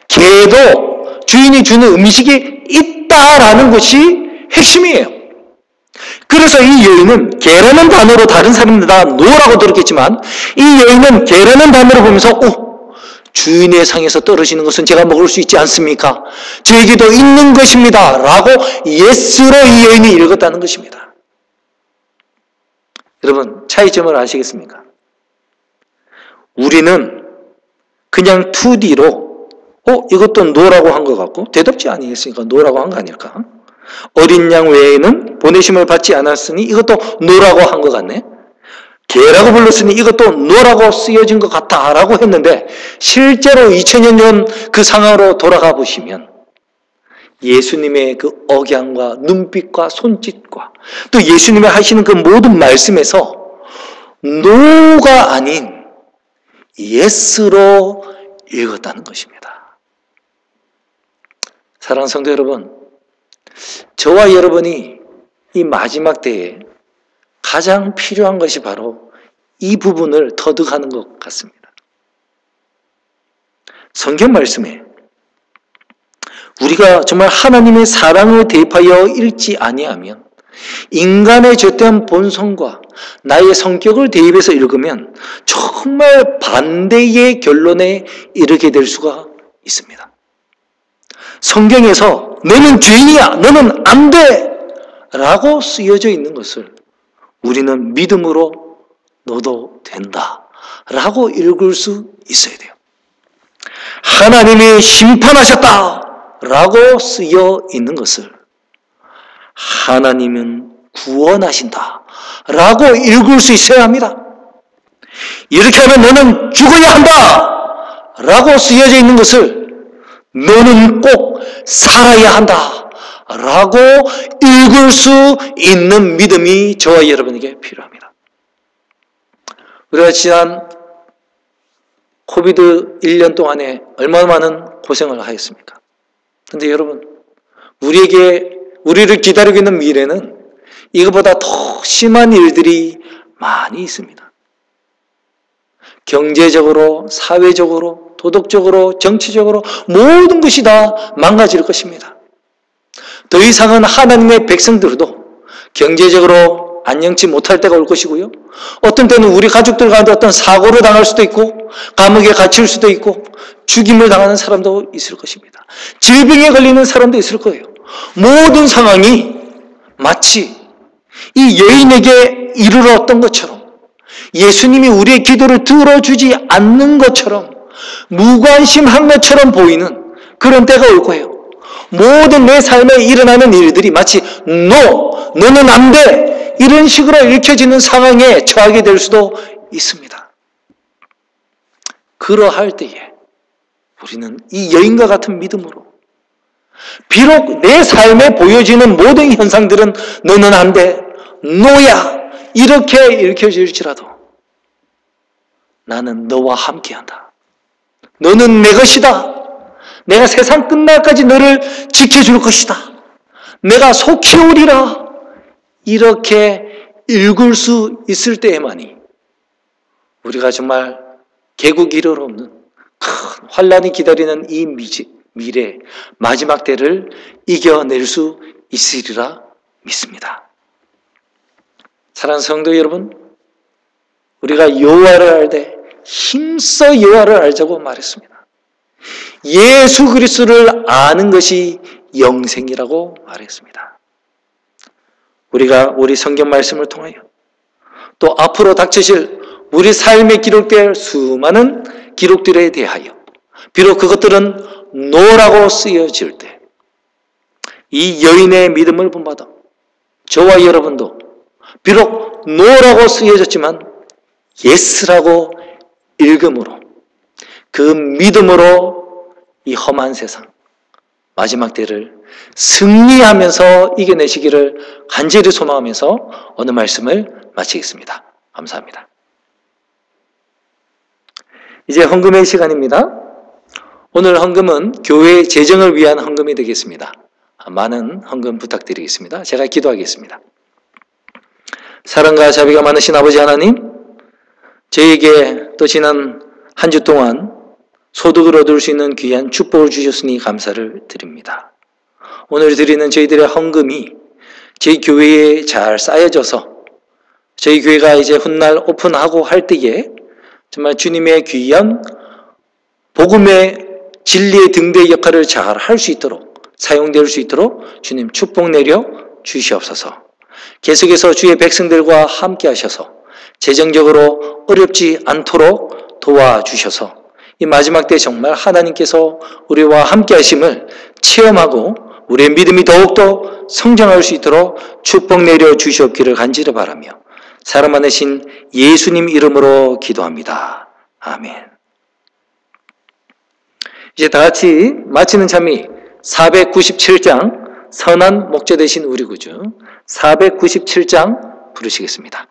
개도 주인이 주는 음식이 있다라는 것이 핵심이에요. 그래서 이 여인은 개라는 단어로 다른 사람들 다 노라고 들었겠지만 이 여인은 개라는 단어를 보면서 주인의 상에서 떨어지는 것은 제가 먹을 수 있지 않습니까? 저에게도 있는 것입니다 라고 예스로 이 여인이 읽었다는 것입니다. 여러분 차이점을 아시겠습니까? 우리는 그냥 2D로 이것도 노라고 한 것 같고 대답지 아니겠습니까? 노라고 한 거 아닐까? 어린 양 외에는 보내심을 받지 않았으니 이것도 노라고 한 것 같네. 개라고 불렀으니 이것도 노라고 쓰여진 것 같다 라고 했는데 실제로 2000년 전 그 상황으로 돌아가 보시면 예수님의 그 억양과 눈빛과 손짓과 또 예수님이 하시는 그 모든 말씀에서 노가 아닌 예스로 읽었다는 것입니다. 사랑하는 성도 여러분, 저와 여러분이 이 마지막 때에 가장 필요한 것이 바로 이 부분을 터득하는 것 같습니다. 성경 말씀에 우리가 정말 하나님의 사랑을 대입하여 읽지 아니하면 인간의 죄된 본성과 나의 성격을 대입해서 읽으면 정말 반대의 결론에 이르게 될 수가 있습니다. 성경에서 너는 죄인이야, 너는 안 돼 라고 쓰여져 있는 것을 우리는 믿음으로 너도 된다 라고 읽을 수 있어야 돼요. 하나님이 심판하셨다 라고 쓰여 있는 것을 하나님은 구원하신다 라고 읽을 수 있어야 합니다. 이렇게 하면 너는 죽어야 한다 라고 쓰여져 있는 것을 너는 꼭 살아야 한다 라고 읽을 수 있는 믿음이 저와 여러분에게 필요합니다. 우리가 지난 코비드 1년 동안에 얼마나 많은 고생을 하였습니까? 그런데 여러분, 우리를 기다리고 있는 미래는 이것보다 더 심한 일들이 많이 있습니다. 경제적으로, 사회적으로, 도덕적으로, 정치적으로 모든 것이 다 망가질 것입니다. 더 이상은 하나님의 백성들도 경제적으로 안녕치 못할 때가 올 것이고요. 어떤 때는 우리 가족들 가운데 어떤 사고를 당할 수도 있고 감옥에 갇힐 수도 있고 죽임을 당하는 사람도 있을 것입니다. 질병에 걸리는 사람도 있을 거예요. 모든 상황이 마치 이 여인에게 이르렀던 것처럼 예수님이 우리의 기도를 들어주지 않는 것처럼 무관심한 것처럼 보이는 그런 때가 올 거예요. 모든 내 삶에 일어나는 일들이 마치 너는 안 돼! 이런 식으로 읽혀지는 상황에 처하게 될 수도 있습니다. 그러할 때에 우리는 이 여인과 같은 믿음으로 비록 내 삶에 보여지는 모든 현상들은 너는 안 돼! 노야! 이렇게 읽혀질지라도 나는 너와 함께한다. 너는 내 것이다. 내가 세상 끝날까지 너를 지켜줄 것이다. 내가 속히 오리라. 이렇게 읽을 수 있을 때에만이 우리가 정말 개국 이를 없는 큰 환란이 기다리는 이 미래 마지막 때를 이겨낼 수 있으리라 믿습니다. 사랑하는 성도 여러분, 우리가 여호와를 알되 힘써 여호와를 알자고 말했습니다. 예수 그리스도를 아는 것이 영생이라고 말했습니다. 우리가 우리 성경 말씀을 통하여 또 앞으로 닥치실 우리 삶에 기록될 수많은 기록들에 대하여 비록 그것들은 노라고 쓰여질 때 이 여인의 믿음을 본받아 저와 여러분도 비록 노라고 쓰여졌지만 예스라고 읽음으로 그 믿음으로 이 험한 세상 마지막 때를 승리하면서 이겨내시기를 간절히 소망하면서 오늘 말씀을 마치겠습니다. 감사합니다. 이제 헌금의 시간입니다. 오늘 헌금은 교회 재정을 위한 헌금이 되겠습니다. 많은 헌금 부탁드리겠습니다. 제가 기도하겠습니다. 사랑과 자비가 많으신 아버지 하나님, 저에게 또 지난 한 주 동안 소득을 얻을 수 있는 귀한 축복을 주셨으니 감사를 드립니다. 오늘 드리는 저희들의 헌금이 저희 교회에 잘 쌓여져서 저희 교회가 이제 훗날 오픈하고 할 때에 정말 주님의 귀한 복음의 진리의 등대 역할을 잘 할 수 있도록 사용될 수 있도록 주님 축복 내려 주시옵소서. 계속해서 주의 백성들과 함께 하셔서 재정적으로 어렵지 않도록 도와주셔서 이 마지막 때 정말 하나님께서 우리와 함께 하심을 체험하고 우리의 믿음이 더욱더 성장할 수 있도록 축복 내려 주시옵기를 간절히 바라며 사람 많으신 예수님 이름으로 기도합니다. 아멘. 이제 다 같이 마치는 참이 497장 선한 목자 되신 우리 구주 497장 부르시겠습니다.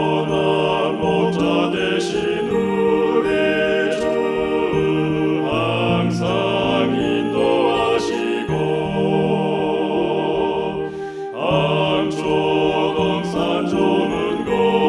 선한 목자 되신 우리 주 항상 인도하시고 한쪽 동산 좁은 곳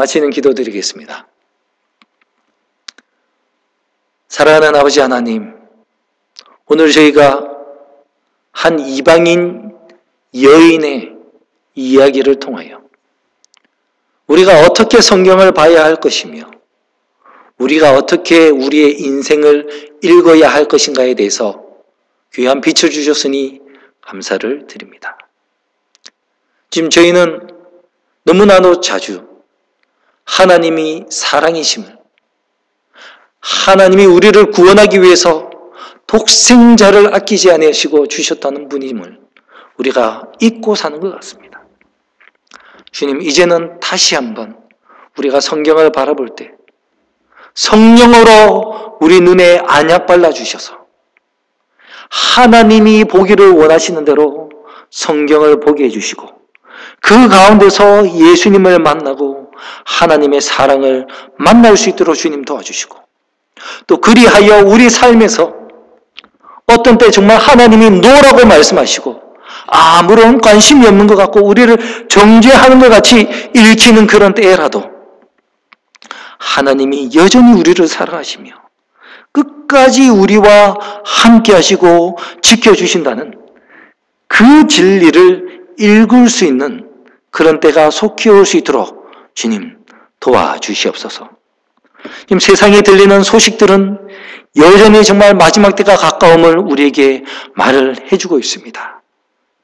마치는 기도드리겠습니다. 사랑하는 아버지 하나님, 오늘 저희가 한 이방인 여인의 이야기를 통하여 우리가 어떻게 성경을 봐야 할 것이며 우리가 어떻게 우리의 인생을 읽어야 할 것인가에 대해서 귀한 빛을 주셨으니 감사를 드립니다. 지금 저희는 너무나도 자주 하나님이 사랑이심을, 하나님이 우리를 구원하기 위해서 독생자를 아끼지 아니하시고 주셨다는 분임을 우리가 잊고 사는 것 같습니다. 주님, 이제는 다시 한번 우리가 성경을 바라볼 때 성령으로 우리 눈에 안약 발라주셔서 하나님이 보기를 원하시는 대로 성경을 보게 해주시고 그 가운데서 예수님을 만나고 하나님의 사랑을 만날 수 있도록 주님 도와주시고 또 그리하여 우리 삶에서 어떤 때 정말 하나님이 노라고 말씀하시고 아무런 관심이 없는 것 같고 우리를 정죄하는 것 같이 읽히는 그런 때라도 하나님이 여전히 우리를 사랑하시며 끝까지 우리와 함께 하시고 지켜주신다는 그 진리를 읽을 수 있는 그런 때가 속히 올 수 있도록 주님 도와주시옵소서. 지금 세상에 들리는 소식들은 여전히 정말 마지막 때가 가까움을 우리에게 말을 해주고 있습니다.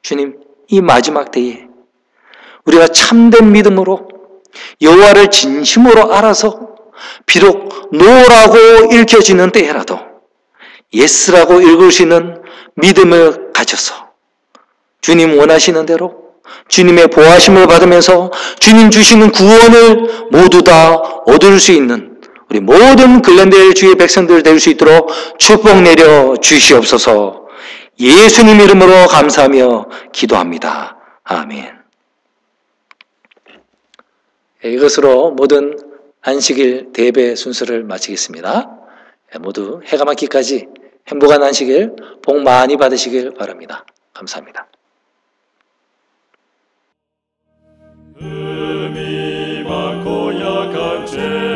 주님, 이 마지막 때에 우리가 참된 믿음으로 여호와를 진심으로 알아서 비록 노라고 읽혀지는 때라도 예스라고 읽을 수 있는 믿음을 가져서 주님 원하시는 대로 주님의 보호하심을 받으면서 주님 주시는 구원을 모두 다 얻을 수 있는 우리 모든 글랜델 주의 백성들 될 수 있도록 축복 내려 주시옵소서. 예수님 이름으로 감사하며 기도합니다. 아멘. 이것으로 모든 안식일 대배 순서를 마치겠습니다. 모두 해가 맞기까지 행복한 안식일 복 많이 받으시길 바랍니다. 감사합니다.
의미 많고 약한 죄